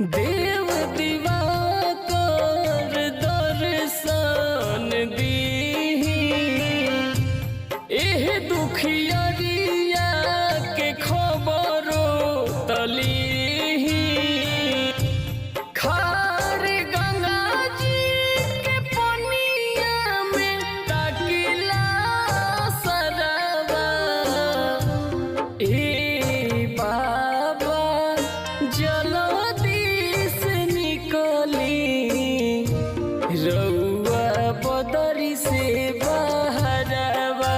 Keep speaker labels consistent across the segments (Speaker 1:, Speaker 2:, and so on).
Speaker 1: देव दिवाकर दर्शन दीही एह दुखियरिया के खबरो तलीही। खार गंगा जी के पनिया में ताकिला सरवा ए बाबा जल्दी से निकली रउआ बदरी से बहरवा।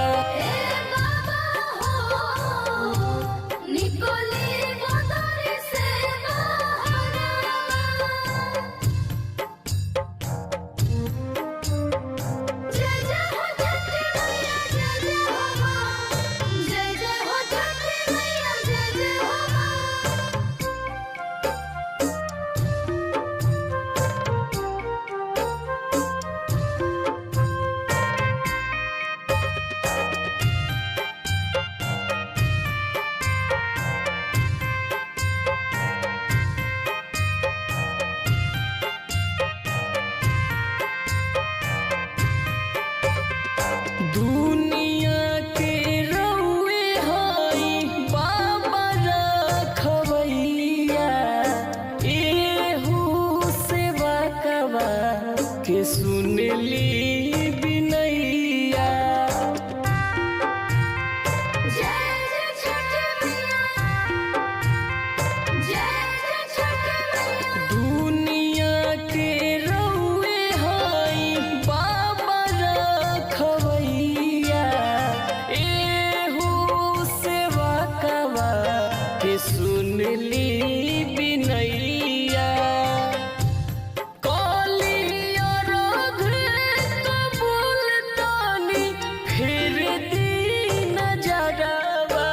Speaker 1: दुनिया के रउए हई बाबा रखवैया एहू सेवा कवा के सुनली बिनैया। दुनिया के रउए हई बाबा रखवैया एहू सेवा कवा के सुनली बिनैया। फिर दिन जगवा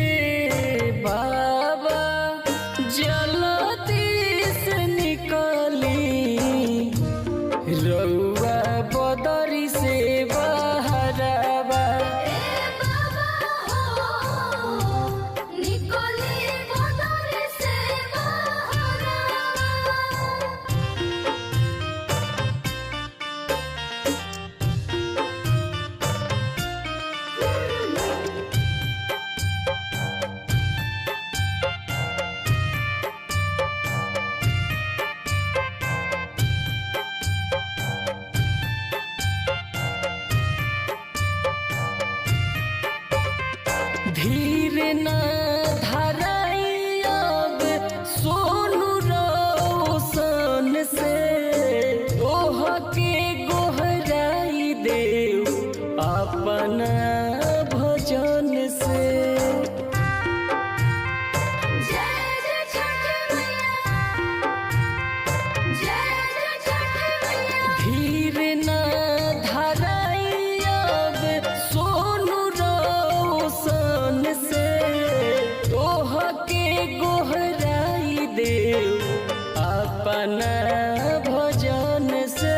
Speaker 1: ए बाबा जल्दी से निकली रउआ बदरी से बहरवा। धीर न धराई अब सोनू रोशन से ओह के गोहराई देव अपना भजन से। धीर न धराई अब सोनू रोशन से ओह के गोहराई देव अपना भजन से।